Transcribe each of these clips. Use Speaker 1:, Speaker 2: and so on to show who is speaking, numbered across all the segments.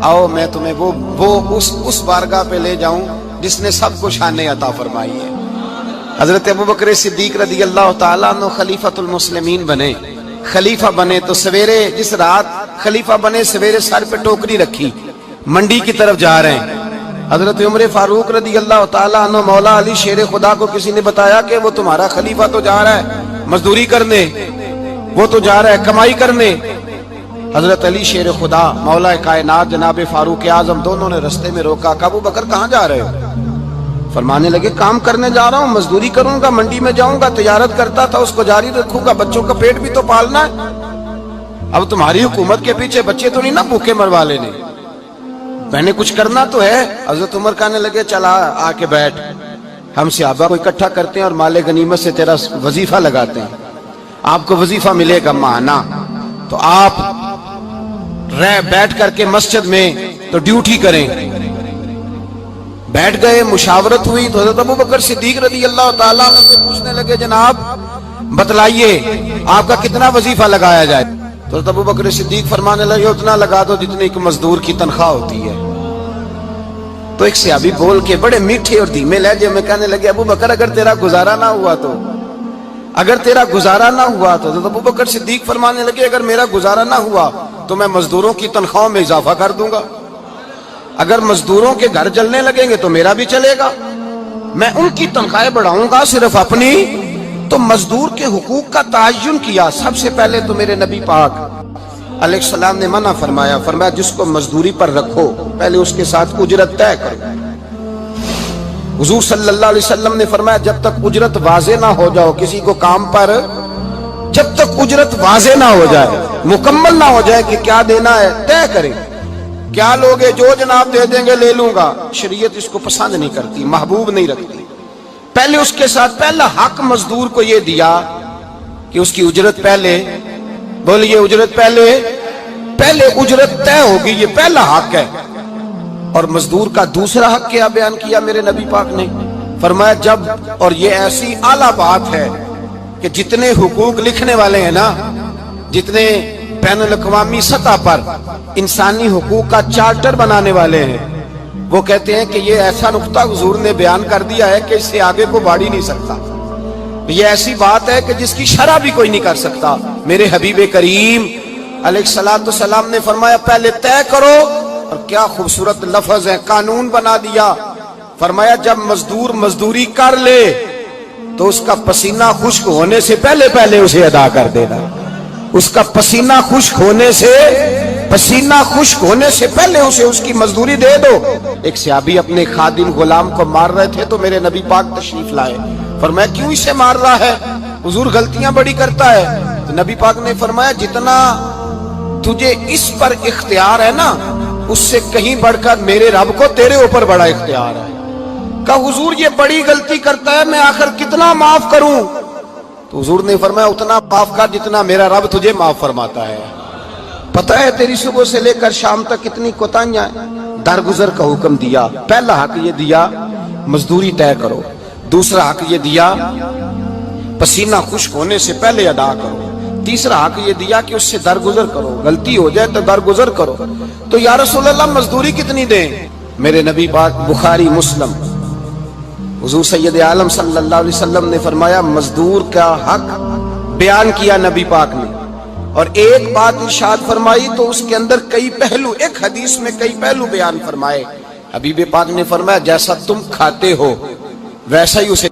Speaker 1: آؤ میں تمہیں وہ اس بارگاہ پہ لے جاؤں جس نے سب کو شانیں عطا فرمائی ہے۔ حضرت ابوبکر صدیق رضی اللہ تعالیٰ عنہ خلیفۃ المسلمین بنے، خلیفہ بنے تو سویرے جس رات خلیفہ بنے سویرے سر پہ ٹوکری رکھی، منڈی کی طرف جا رہے ہیں۔ حضرت عمر فاروق رضی اللہ تعالیٰ عنہ مولا علی شیر خدا کو کسی نے بتایا کہ وہ تمہارا خلیفہ تو جا رہا ہے مزدوری کرنے، وہ تو جا رہا ہے کمائی کرنے۔ حضرت علی شیر خدا مولا کائنات جناب فاروق اعظم دونوں نے رستے میں روکا کہ ابوبکر کہاں جا رہے ہو؟ فرمانے لگے کام کرنے جا رہا ہوں، مزدوری کروں گا، منڈی میں جاؤں گا، تجارت کرتا تھا اس کو جاری رکھوں گا، بچوں کا پیٹ بھی تو پالنا ہے۔ اب تمہاری حکومت کے پیچھے بچے تو نہیں نا بھوکے مروا لینے، میں نے کچھ کرنا تو ہے۔ حضرت عمر کہنے لگے چلا آ کے بیٹھ، ہم صحابہ کو اکٹھا کرتے ہیں اور مال غنیمت سے تیرا وظیفہ لگاتے ہیں، آپ کو وظیفہ ملے گا ماہانہ، تو آپ بیٹھ کر کے مسجد میں تو ڈیوٹی کریں۔ بیٹھ گئے، مشاورت ہوئی تو حضرت ابوبکر صدیق رضی اللہ تعالیٰ عنہ سے پوچھنے لگے جناب بتلائیے آپ کا کتنا وظیفہ لگایا جائے؟ تو حضرت ابوبکر صدیق فرمانے لگے اتنا لگا دو جتنی ایک مزدور کی تنخواہ ہوتی ہے۔ تو ایک صحابی بول کے بڑے میٹھے اور دھیمے لہجے میں کہنے لگے ابوبکر اگر تیرا گزارا نہ ہوا تو، اگر تیرا گزارا نہ ہوا تو۔ حضرت ابوبکر صدیق فرمانے لگے اگر میرا گزارا نہ ہوا تو میں مزدوروں کی تنخواہوں میں اضافہ کر دوں گا، اگر مزدوروں کے گھر جلنے لگیں گے تو میرا بھی چلے گا، میں ان کی تنخواہیں بڑھاؤں گا صرف اپنی۔ تو مزدور کے حقوق کا تعین کیا۔ سب سے پہلے تو میرے نبی پاک علیہ السلام نے منع فرمایا، فرمایا جس کو مزدوری پر رکھو پہلے اس کے ساتھ اجرت طے کرو۔ حضور صلی اللہ علیہ وسلم نے فرمایا جب تک اجرت واضح نہ ہو جاؤ کسی کو کام پر، جب تک اجرت واضح نہ ہو جائے، مکمل نہ ہو جائے کہ کیا دینا ہے، طے کریں۔ کیا لوگے جو جناب دے دیں گے لے لوں گا، شریعت اس کو پسند نہیں کرتی، محبوب نہیں رکھتی۔ پہلے اس کے ساتھ پہلا حق مزدور کو یہ دیا کہ اس کی اجرت پہلے، بولیے اجرت پہلے اجرت طے ہوگی، یہ پہلا حق ہے۔ اور مزدور کا دوسرا حق کیا بیان کیا میرے نبی پاک نے؟ فرمایا جب، اور یہ ایسی اعلیٰ بات ہے کہ جتنے حقوق لکھنے والے ہیں نا، جتنے بین الاقوامی سطح پر انسانی حقوق کا چارٹر بنانے والے ہیں، وہ کہتے ہیں کہ یہ ایسا نقطہ حضور نے بیان کر دیا ہے کہ اس سے آگے کو بڑھ ہی نہیں سکتا، یہ ایسی بات ہے کہ جس کی شرح بھی کوئی نہیں کر سکتا۔ میرے حبیب کریم علیہ السلام نے فرمایا پہلے طے کرو، اور کیا خوبصورت لفظ ہے، قانون بنا دیا۔ فرمایا جب مزدور مزدوری کر لے تو اس کا پسینہ خشک ہونے سے پہلے اسے ادا کر دینا، اس کا پسینہ خشک ہونے سے پہلے اسے اس کی مزدوری دے دو۔ ایک صحابی اپنے خادم غلام کو مار رہے تھے تو میرے نبی پاک تشریف لائے، فرمایا کیوں اسے مار رہا ہے؟ حضور غلطیاں بڑی کرتا ہے۔ تو نبی پاک نے فرمایا جتنا تجھے اس پر اختیار ہے نا، اس سے کہیں بڑھ کر میرے رب کو تیرے اوپر بڑا اختیار ہے۔ کہا حضور یہ بڑی غلطی کرتا ہے، میں آخر کتنا معاف کروں؟ تو حضور نے فرمایا اتنا معاف کر جتنا میرا رب تجھے معاف فرماتا ہے۔ پتہ ہے تیری صبح سے لے کر شام تک کتنی کوتاہیاں ہیں، درگزر کا حکم دیا۔ پہلا حق یہ دیا مزدوری طے کرو، دوسرا حق یہ دیا پسینہ خشک ہونے سے پہلے ادا کرو، تیسرا حق یہ دیا کہ اس سے درگزر کرو، غلطی ہو جائے تو درگزر کرو۔ تو یا رسول اللہ مزدوری کتنی دیں؟ میرے نبی پاک بخاری مسلم حضور سید عالم صلی اللہ علیہ وسلم نے فرمایا مزدور کا حق بیان کیا نبی پاک نے، اور ایک بات ارشاد فرمائی تو اس کے اندر کئی پہلو، ایک حدیث میں کئی پہلو بیان فرمائے۔ حبیب پاک نے فرمایا جیسا تم کھاتے ہو ویسا ہی اسے،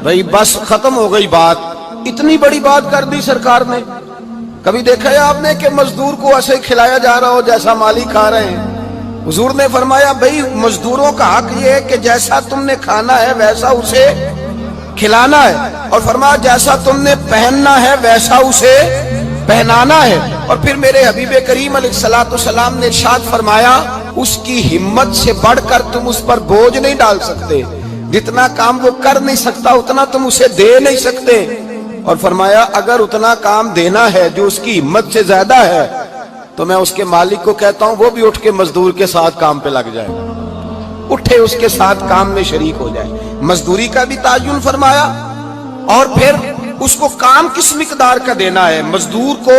Speaker 1: بھئی بس ختم ہو گئی بات۔ اتنی بڑی بات کر دی سرکار نے۔ کبھی دیکھا ہے آپ نے کہ مزدور کو ایسے کھلایا جا رہا ہو جیسا مالی کھا رہے ہیں؟ حضور نے فرمایا بھئی مزدوروں کا حق یہ ہے کہ جیسا تم نے کھانا ہے ویسا اسے کھلانا ہے، اور فرمایا جیسا تم نے پہننا ہے ویسا اسے پہنانا ہے۔ اور پھر میرے حبیب کریم علیہ السلام نے ارشاد فرمایا اس کی ہمت سے بڑھ کر تم اس پر بوجھ نہیں ڈال سکتے، جتنا کام وہ کر نہیں سکتا اتنا تم اسے دے نہیں سکتے۔ اور فرمایا اگر اتنا کام دینا ہے جو اس کی ہمت سے زیادہ ہے تو میں اس کے مالک کو کہتا ہوں وہ بھی اٹھ کے مزدور کے ساتھ کام پہ لگ جائے، اٹھے اس کے ساتھ کام میں شریک ہو جائے۔ مزدوری کا بھی تعین فرمایا، اور پھر اس کو کام کس مقدار کا دینا ہے، مزدور کو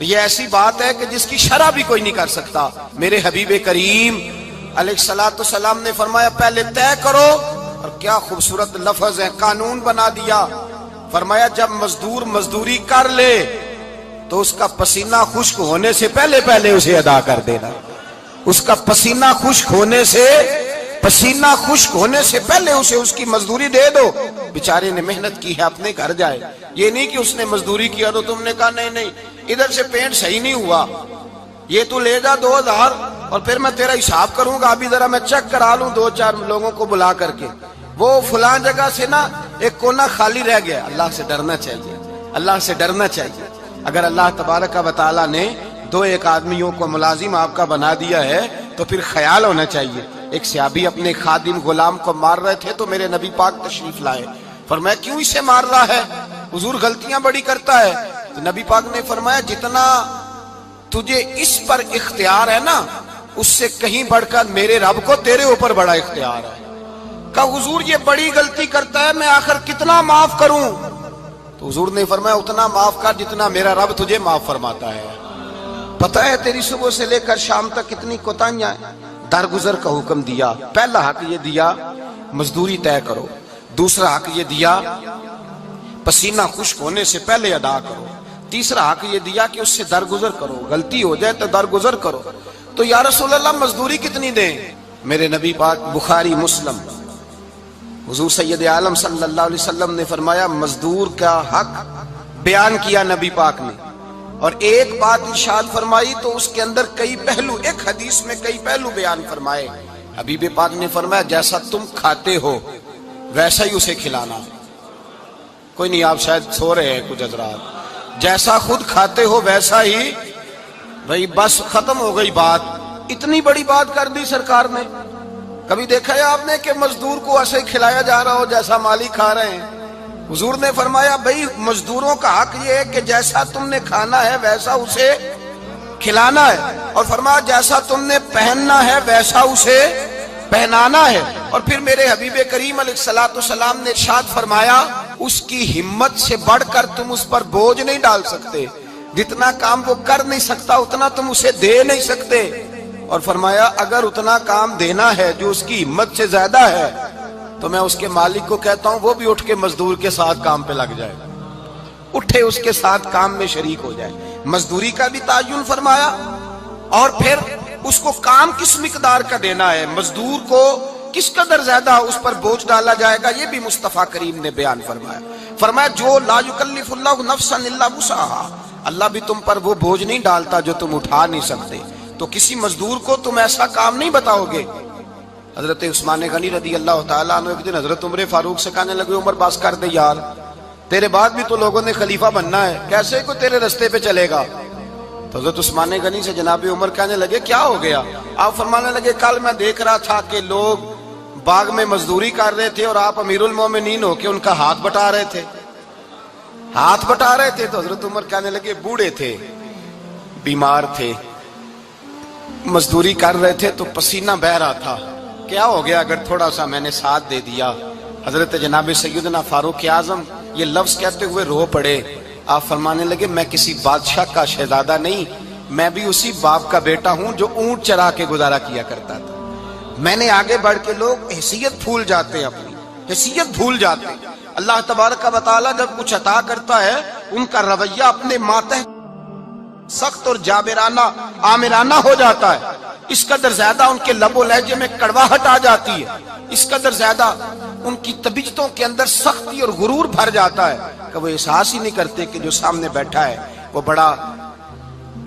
Speaker 1: یہ ایسی بات ہے کہ جس کی شرح بھی کوئی نہیں کر سکتا۔ میرے حبیب کریم علیہ الصلوۃ والسلام نے فرمایا پہلے طے کرو، اور کیا خوبصورت لفظ ہے، قانون بنا دیا۔ فرمایا جب مزدور مزدوری کر لے تو اس کا پسینہ خشک ہونے سے پہلے پہلے اسے ادا کر دینا۔ اس کا پسینہ خشک ہونے سے پہلے اسے اس کی مزدوری دے دو۔ بیچارے نے محنت کی ہے، اپنے گھر جائے۔ یہ نہیں کہ اس نے مزدوری کیا تو تم نے کہا نہیں نہیں ادھر سے پینٹ صحیح نہیں ہوا، یہ تو لے جا 2000 اور پھر میں تیرا حساب کروں گا، ابھی ذرا میں چیک کرا لوں 2-4 لوگوں کو بلا کر کے۔ وہ فلاں جگہ سے نا ایک کونا خالی رہ گیا۔ اللہ سے ڈرنا چاہیے، اللہ سے ڈرنا چاہیے۔ اگر اللہ تبارک و تعالی نے 2-1 آدمیوں کو ملازم آپ کا بنا دیا ہے تو پھر خیال ہونا چاہیے۔ ایک صحابی اپنے خادم غلام کو مار رہے تھے تو میرے نبی پاک تشریف لائے۔ فرمایا کیوں اسے مار رہا ہے؟ حضور غلطیاں بڑی کرتا ہے۔ تو نبی پاک نے فرمایا جتنا تجھے اس پر اختیار ہے نا اس سے کہیں بڑھ کر میرے رب کو تیرے اوپر بڑا اختیار ہے۔ کہا حضور یہ بڑی غلطی کرتا ہے، میں آخر کتنا معاف کروں؟ تو حضور نے فرمایا اتنا معاف کر جتنا میرا رب تجھے معاف فرماتا ہے۔ پتہ ہے تیری صبح سے لے کر شام تک کتنی کوتاہیاں ہیں۔ درگزر کا حکم دیا۔ پہلا حق یہ دیا مزدوری طے کرو، دوسرا حق یہ دیا پسینہ خشک ہونے سے پہلے ادا کرو، تیسرا حق یہ دیا کہ اس سے درگزر کرو، غلطی ہو جائے تو درگزر کرو۔ تو یا رسول اللہ مزدوری کتنی دیں؟ میرے نبی پاک بخاری مسلم حضور سید عالم صلی اللہ علیہ وسلم نے فرمایا مزدور کا حق بیان کیا نبی پاک نے، اور ایک بات ارشاد فرمائی تو اس کے اندر کئی پہلو، ایک حدیث میں کئی پہلو بیان فرمائے۔ حبیب پاک نے فرمایا جیسا تم کھاتے ہو ویسا ہی اسے کھلانا۔ کوئی نہیں، آپ شاید سو رہے ہیں کچھ حضرات۔ جیسا خود کھاتے ہو ویسا ہی، بھئی بس ختم ہو گئی بات۔ اتنی بڑی بات کر دی سرکار نے۔ کبھی دیکھا ہے آپ نے کہ مزدور کو ایسے ہی کھلایا جا رہا ہو جیسا مالک کھا رہے ہیں؟ حضور نے فرمایا بھئی مزدوروں کا حق یہ ہے کہ جیسا تم نے کھانا ہے ویسا اسے کھلانا ہے، اور فرمایا جیسا تم نے پہننا ہے ویسا اسے پہنانا ہے۔ اور پھر میرے حبیب کریم علیہ الصلوۃ والسلام نے ارشاد فرمایا اس کی ہمت سے بڑھ کر تم اس پر بوجھ نہیں ڈال سکتے، جتنا کام وہ کر نہیں سکتا اتنا تم اسے دے نہیں سکتے۔ اور فرمایا اگر اتنا کام دینا ہے جو اس کی ہمت سے زیادہ ہے تو میں اس کے مالک کو کہتا ہوں وہ بھی اٹھ کے مزدور کے ساتھ کام پہ لگ جائے، اٹھے اس کے ساتھ کام میں شریک ہو جائے۔ مزدوری کا بھی تعین فرمایا، اور پھر اس کو کام کس مقدار کا دینا ہے، مزدور کو کس قدر زیادہ اس پر بوجھ ڈالا جائے گا، یہ بھی مصطفیٰ کریم نے بیان فرمایا۔ فرمایا جو لا یکلف اللہ نفسا الا وسعہا، اللہ بھی تم پر وہ بوجھ نہیں ڈالتا جو تم اٹھا نہیں سکتے، تو کسی مزدور کو تم ایسا کام نہیں بتاؤ گے۔ حضرت عثمان غنی رضی اللہ تعالیٰ عنہ ایک دن حضرت عمر فاروق سے کہنے لگے عمر بس کر دے یار، تیرے بعد بھی تو لوگوں نے خلیفہ بننا ہے، کیسے کوئی تیرے رستے پہ چلے گا؟ تو حضرت عثمان غنی سے جناب عمر کہنے لگے کیا ہو گیا؟ آپ فرمانے لگے کل میں دیکھ رہا تھا کہ لوگ باغ میں مزدوری کر رہے تھے اور آپ امیر المومنین ہو کے ان کا ہاتھ بٹا رہے تھے، ہاتھ بٹا رہے تھے۔ تو حضرت عمر کہنے لگے بوڑھے تھے، بیمار تھے، مزدوری کر رہے تھے تو پسینہ بہہ رہا تھا، کیا ہو گیا اگر تھوڑا سا میں نے ساتھ دے دیا؟ حضرت جناب سیدنا فاروق اعظم یہ لفظ کہتے ہوئے رو پڑے۔ آپ فرمانے لگے میں کسی بادشاہ کا شہزادہ نہیں، میں بھی اسی باپ کا بیٹا ہوں جو اونٹ چرا کے گزارا کیا کرتا تھا۔ میں نے آگے بڑھ کے لوگ حیثیت بھول جاتے ہیں، اپنی حیثیت بھول جاتے ہیں۔ اللہ تبارک و تعالیٰ جب کچھ عطا کرتا ہے ان کا رویہ اپنے ماتحت سخت اور جابرانہ آمرانہ ہو جاتا ہے، اس قدر زیادہ ان کے لب و لہجے میں کڑواہٹ آ جاتی ہے، اس قدر زیادہ ان کی طبیعتوں کے اندر سختی اور غرور بھر جاتا ہے کہ وہ احساس ہی نہیں کرتے کہ جو سامنے بیٹھا ہے وہ بڑا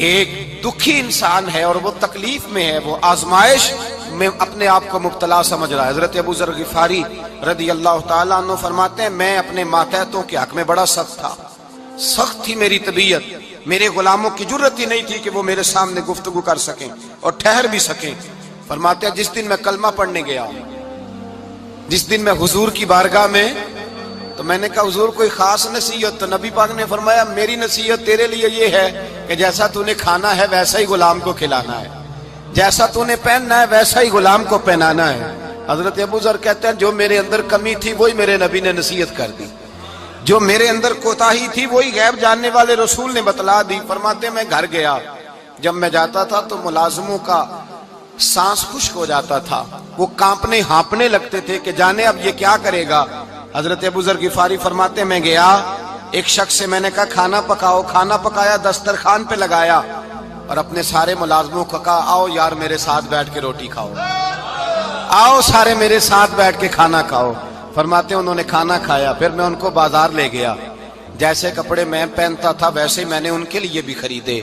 Speaker 1: ایک دکھی انسان ہے اور وہ تکلیف میں ہے، وہ آزمائش میں اپنے آپ کو مبتلا سمجھ رہا ہے۔ حضرت ابو ذر غفاری رضی اللہ تعالیٰ عنہ فرماتے ہیں میں اپنے ماتحتوں کے حق میں بڑا سخت تھا، سخت تھی میری طبیعت، میرے غلاموں کی جرت ہی نہیں تھی کہ وہ میرے سامنے گفتگو کر سکیں اور ٹھہر بھی سکیں۔ فرماتے ہیں جس دن میں کلمہ پڑھنے گیا، جس دن میں حضور کی بارگاہ میں، تو میں نے کہا حضور کوئی خاص نصیحت؟ تو نبی پاک نے فرمایا میری نصیحت تیرے لیے یہ ہے کہ جیسا تو نے کھانا ہے ویسا ہی غلام کو کھلانا ہے، جیسا تو نے پہننا ہے ویسا ہی غلام کو پہنانا ہے۔ حضرت ابو ذر کہتے ہیں جو میرے اندر کمی تھی وہی میرے نبی نے نصیحت کر دی، جو میرے اندر کوتاہی تھی وہی غیب جاننے والے رسول نے بتلا دی. فرماتے میں گھر گیا, جب میں جاتا تھا تو ملازموں کا سانس خشک ہو جاتا تھا, وہ کانپنے ہانپنے لگتے تھے کہ جانے اب یہ کیا کرے گا. حضرت ابو ذر غفاری فرماتے میں گیا, ایک شخص سے میں نے کہا کھانا پکاؤ, کھانا پکایا, دسترخوان پہ لگایا اور اپنے سارے ملازموں کو کہا آؤ یار میرے ساتھ بیٹھ کے روٹی کھاؤ, آؤ سارے میرے ساتھ بیٹھ کے کھانا کھاؤ. فرماتے انہوں نے کھانا کھایا. پھر میں ان کو بازار لے گیا, جیسے کپڑے میں پہنتا تھا ویسے ہی میں نے ان کے لیے بھی خریدے.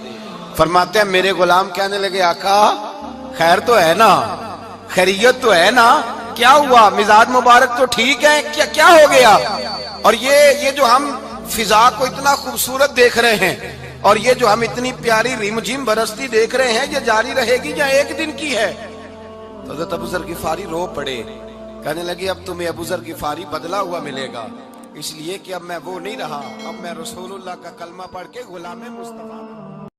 Speaker 1: فرماتے ہیں میرے غلام کہنے لگے آقا خیر تو ہے نا, خیریت تو ہے نا, کیا ہوا, مزاج مبارک تو ٹھیک ہے, کیا ہو گیا. اور یہ جو ہم فضا کو اتنا خوبصورت دیکھ رہے ہیں اور یہ جو ہم اتنی پیاری رمجھم برستی دیکھ رہے ہیں, یہ جاری رہے گی یا ایک دن کی ہے. تو حضرت ابو ذر غفاری رو پڑے, کہنے لگے اب تمہیں ابو ذر غفاری بدلا ہوا ملے گا, اس لیے کہ اب میں وہ نہیں رہا, اب میں رسول اللہ کا کلمہ پڑھ کے غلام مصطفیٰ